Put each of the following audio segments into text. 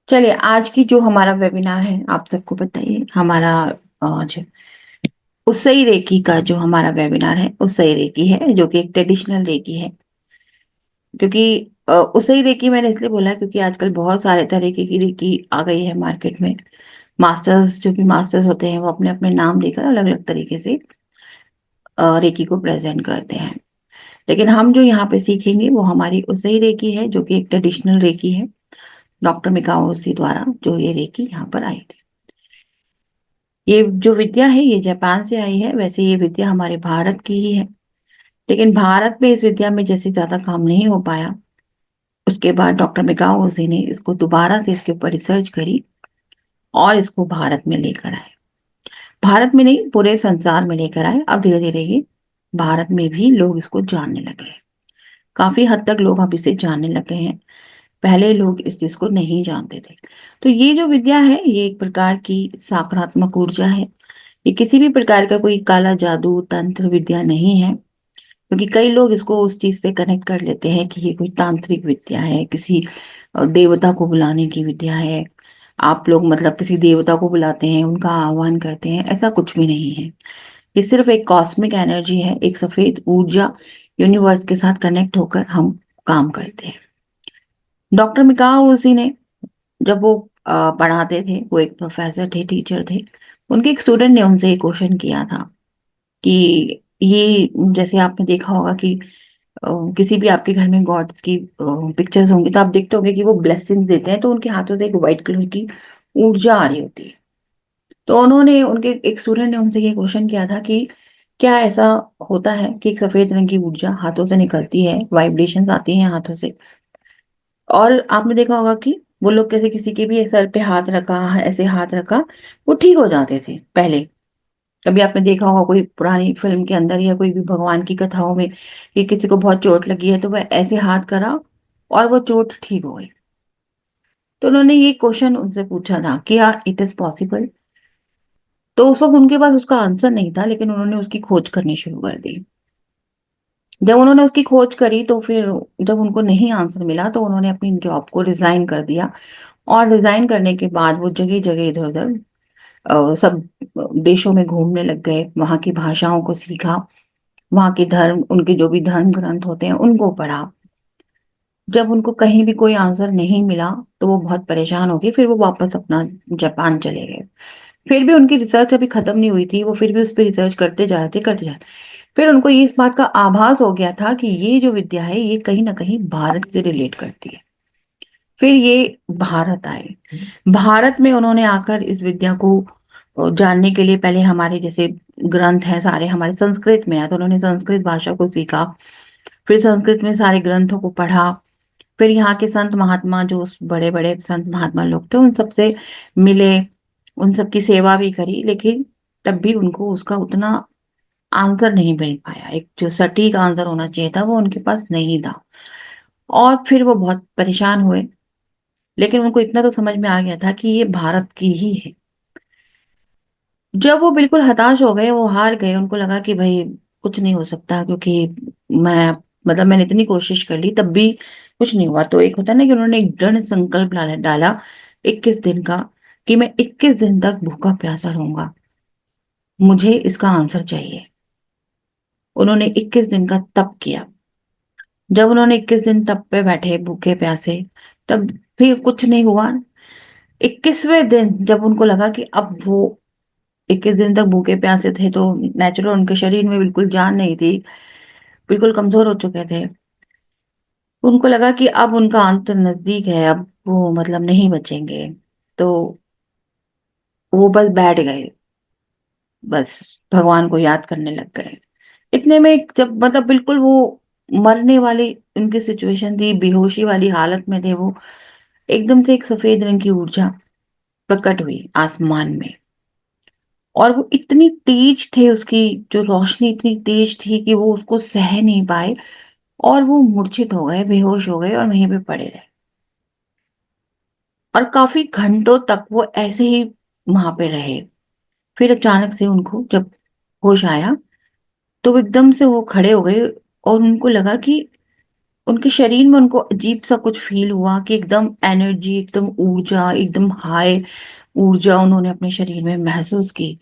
चलिए, आज की जो हमारा वेबिनार है, आप सबको बताइए हमारा आज उस्सई रेकी का जो हमारा वेबिनार है, उस्सई रेकी है जो कि एक ट्रेडिशनल रेकी है। क्योंकि उस्सई रेकी मैंने इसलिए बोला क्योंकि आजकल बहुत सारे तरीके की रेकी आ गई है मार्केट में। मास्टर्स, जो भी मास्टर्स होते हैं, वो अपने अपने नाम देकर अलग अलग तरीके से रेकी को प्रेजेंट करते हैं। लेकिन हम जो यहाँ पे सीखेंगे वो हमारी उस्सई रेकी है, जो कि एक ट्रेडिशनल रेकी है। डॉक्टर मिकाओ उस्सी द्वारा जो ये रेकी यहाँ पर आई थी। ये जो विद्या है ये जापान से आई है। वैसे ये विद्या हमारे भारत की ही है, लेकिन भारत में इस विद्या में जैसे ज्यादा काम नहीं हो पाया, उसके बाद डॉक्टर मिकाओ उसी ने इसको दोबारा से इसके ऊपर रिसर्च करी और इसको भारत में लेकर आए। भारत में नहीं, पूरे संसार में लेकर आए। अब धीरे धीरे ये भारत में भी लोग इसको जानने लगे हैं। काफी हद तक लोग अब इसे जानने लगे हैं। पहले लोग इस चीज को नहीं जानते थे। तो ये जो विद्या है ये एक प्रकार की सकारात्मक ऊर्जा है। ये किसी भी प्रकार का कोई काला जादू तंत्र विद्या नहीं है, क्योंकि कई लोग इसको उस चीज से कनेक्ट कर लेते हैं कि ये कोई तांत्रिक विद्या है, किसी देवता को बुलाने की विद्या है। आप लोग मतलब किसी देवता को बुलाते हैं, उनका आह्वान करते हैं, ऐसा कुछ भी नहीं है। ये सिर्फ एक कॉस्मिक एनर्जी है, एक सफेद ऊर्जा। यूनिवर्स के साथ कनेक्ट होकर हम काम करते हैं। डॉक्टर मिकाओ उसी ने, जब वो पढ़ाते थे, वो एक प्रोफेसर थे, टीचर थे। उनके एक स्टूडेंट ने उनसे एक क्वेश्चन किया था कि ये, जैसे आपने देखा होगा कि किसी भी आपके घर में गॉड्स की पिक्चर्स होंगी तो आप देखते होंगे कि वो ब्लेसिंग्स देते हैं, तो उनके हाथों से एक व्हाइट कलर की ऊर्जा आ रही होती है। तो उन्होंने, उनके एक स्टूडेंट ने उनसे ये क्वेश्चन किया था कि क्या ऐसा होता है कि एक सफेद रंग की ऊर्जा हाथों से निकलती है, वाइब्रेशंस आती हैं हाथों से, और आपने देखा होगा कि वो लोग कैसे किसी के भी सर पे हाथ रखा, ऐसे हाथ रखा, वो ठीक हो जाते थे पहले। कभी आपने देखा होगा कोई पुरानी फिल्म के अंदर या कोई भी भगवान की कथाओं में कि किसी को बहुत चोट लगी है तो वह ऐसे हाथ करा और वो चोट ठीक हो गई। तो उन्होंने ये क्वेश्चन उनसे पूछा था, क्या इट इज पॉसिबल? तो उस वक्त उनके पास उसका आंसर नहीं था, लेकिन उन्होंने उसकी खोज करनी शुरू कर दी। जब उन्होंने उसकी खोज करी तो फिर जब उनको नहीं आंसर मिला तो उन्होंने अपनी जॉब को रिजाइन कर दिया। और रिजाइन करने के बाद वो जगह जगह इधर उधर सब देशों में घूमने लग गए, वहां की भाषाओं को सीखा, वहां के धर्म, उनके जो भी धर्म ग्रंथ होते हैं उनको पढ़ा। जब उनको कहीं भी कोई आंसर नहीं मिला तो वो बहुत परेशान हो गए, फिर वो वापस अपना जापान चले गए। फिर भी उनकी रिसर्च अभी खत्म नहीं हुई थी, वो फिर भी उस पर रिसर्च करते जाते। फिर उनको ये इस बात का आभास हो गया था कि ये जो विद्या है ये कहीं ना कहीं भारत से रिलेट करती है। फिर ये भारत आए। भारत में उन्होंने आकर इस विद्या को जानने के लिए पहले हमारे जैसे ग्रंथ हैं सारे हमारे संस्कृत में है, तो उन्होंने संस्कृत भाषा को सीखा। फिर संस्कृत में सारे ग्रंथों को पढ़ा। फिर यहाँ के संत महात्मा, जो बड़े बड़े संत महात्मा लोग थे, उन सबसे मिले, उन सबकी सेवा भी करी। लेकिन तब भी उनको उसका उतना आंसर नहीं मिल पाया, एक जो सटीक आंसर होना चाहिए था वो उनके पास नहीं था। और फिर वो बहुत परेशान हुए। लेकिन उनको इतना तो समझ में आ गया था कि ये भारत की ही है। जब वो बिल्कुल हताश हो गए, वो हार गए, उनको लगा कि भाई कुछ नहीं हो सकता, क्योंकि मैं मतलब मैंने इतनी कोशिश कर ली तब भी कुछ नहीं हुआ। तो एक होता है ना कि उन्होंने एक दृढ़ संकल्प डाला 21 दिन का, कि मैं 21 दिन तक भूखा प्यासा रहूंगा, मुझे इसका आंसर चाहिए। उन्होंने 21 दिन का तप किया। जब उन्होंने 21 दिन तप पे बैठे भूखे प्यासे, तब भी कुछ नहीं हुआ। 21वें दिन जब उनको लगा कि अब वो 21 दिन तक भूखे प्यासे थे, तो नेचुरल उनके शरीर में बिल्कुल जान नहीं थी, बिल्कुल कमजोर हो चुके थे। उनको लगा कि अब उनका अंत नजदीक है, अब वो मतलब नहीं बचेंगे। तो वो बस बैठ गए, बस भगवान को याद करने लग गए। इतने में जब मतलब बिल्कुल वो मरने वाली उनकी सिचुएशन थी, बेहोशी वाली हालत में थे वो, एकदम से एक सफेद रंग की ऊर्जा प्रकट हुई आसमान में। और वो इतनी तेज थे, उसकी जो रोशनी इतनी तेज थी कि वो उसको सह नहीं पाए, और वो मूर्छित हो गए, बेहोश हो गए और वहीं पे पड़े रहे। और काफी घंटों तक वो ऐसे ही वहां पे रहे। फिर अचानक से उनको जब होश आया तो वो एकदम से वो खड़े हो गए, और उनको लगा कि उनके शरीर में उनको अजीब सा कुछ फील हुआ कि एकदम एनर्जी, एकदम ऊर्जा, एकदम हाई ऊर्जा उन्होंने अपने शरीर में महसूस की।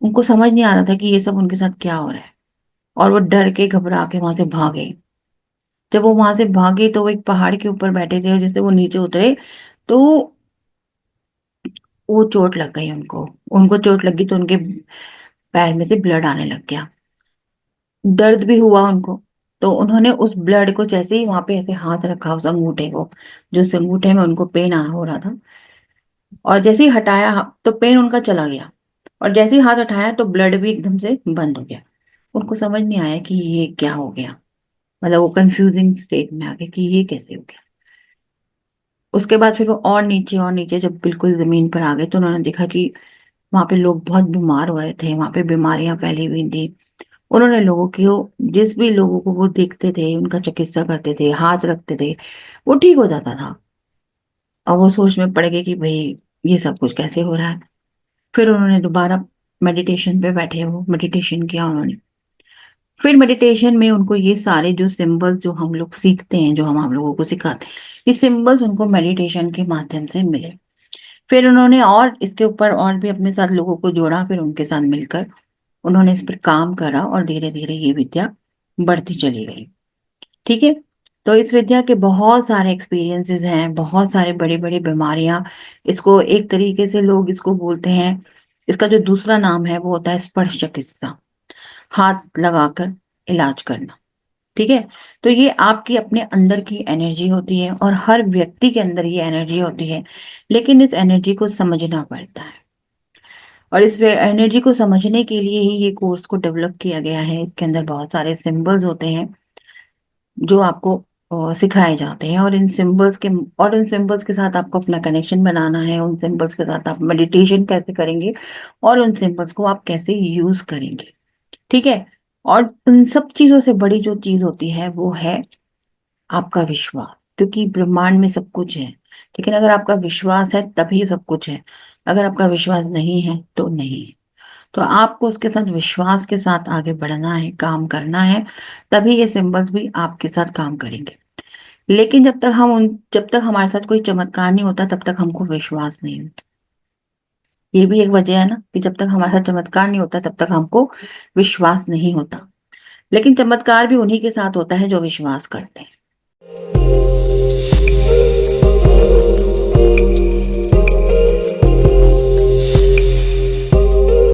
उनको समझ नहीं आ रहा था कि ये सब उनके साथ क्या हो रहा है, और वो डर के घबरा के वहां से भागे। जब वो वहां से भागे तो वो एक पहाड़ के ऊपर बैठे थे, और जैसे वो नीचे उतरे तो वो चोट लग गई उनको। उनको चोट लगी तो उनके पैर में से ब्लड आने लग गया। दर्द भी हुआ उनको। तो उन्होंने उस ब्लड को जैसे ही वहां पे ऐसे हाथ रखा उस अंगूठे को, जो उस अंगूठे में उनको पेन आ हो रहा था, और जैसे ही हटाया तो पेन उनका चला गया। और जैसे ही हाथ उठाया तो ब्लड भी एकदम से बंद हो गया। उनको समझ नहीं आया कि ये क्या हो गया। मतलब वो कंफ्यूजिंग स्टेट में आ गए कि ये कैसे हो गया। उसके बाद फिर वो और नीचे जब बिल्कुल जमीन पर आ गए तो उन्होंने देखा कि वहां पे लोग बहुत बीमार हो रहे थे, वहां पे बीमारियां फैली हुई थी। उन्होंने लोगों की जिस भी लोगों को वो देखते थे उनका चिकित्सा करते थे, हाथ रखते थे, वो ठीक हो जाता था। और वो सोच में पड़ गए कि भाई ये सब कुछ कैसे हो रहा है। फिर उन्होंने दोबारा मेडिटेशन पे बैठे, वो मेडिटेशन किया उन्होंने। फिर मेडिटेशन में उनको ये सारे जो सिंबल्स जो हम लोग सीखते हैं, जो हम लोगों को सिखाते हैं, ये सिंबल्स उनको मेडिटेशन के माध्यम से मिले। फिर उन्होंने और इसके ऊपर और भी अपने साथ लोगों को जोड़ा, फिर उनके साथ मिलकर उन्होंने इस पर काम करा, और धीरे धीरे ये विद्या बढ़ती चली गई। ठीक है। तो इस विद्या के बहुत सारे एक्सपीरियंसेस हैं, बहुत सारे बड़ी बड़ी बीमारियां, इसको एक तरीके से लोग इसको बोलते हैं, इसका जो दूसरा नाम है वो होता है स्पर्श चिकित्सा, हाथ लगाकर इलाज करना। ठीक है। तो ये आपकी अपने अंदर की एनर्जी होती है, और हर व्यक्ति के अंदर ये एनर्जी होती है, लेकिन इस एनर्जी को समझना पड़ता है। और इस एनर्जी को समझने के लिए ही ये कोर्स को डेवलप किया गया है। इसके अंदर बहुत सारे सिंबल्स होते हैं जो आपको सिखाए जाते हैं, और इन सिंबल्स के साथ आपको अपना कनेक्शन बनाना है। उन सिंबल्स के साथ आप मेडिटेशन कैसे करेंगे, और उन सिंबल्स को आप कैसे यूज करेंगे। ठीक है। और उन सब चीजों से बड़ी जो चीज होती है वो है आपका विश्वास, क्योंकि ब्रह्मांड में सब कुछ है, लेकिन अगर आपका विश्वास है तभी सब कुछ है। अगर आपका विश्वास नहीं है तो नहीं है। तो आपको उसके साथ विश्वास के साथ आगे बढ़ना है, काम करना है, तभी ये सिंबल्स भी आपके साथ काम करेंगे। लेकिन जब तक हमारे साथ कोई चमत्कार नहीं होता तब तक हमको विश्वास नहीं होता। ये भी एक वजह है ना, कि जब तक हमारे साथ चमत्कार नहीं होता तब तक हमको विश्वास नहीं होता। लेकिन चमत्कार भी उन्हीं के साथ होता है जो विश्वास करते हैं।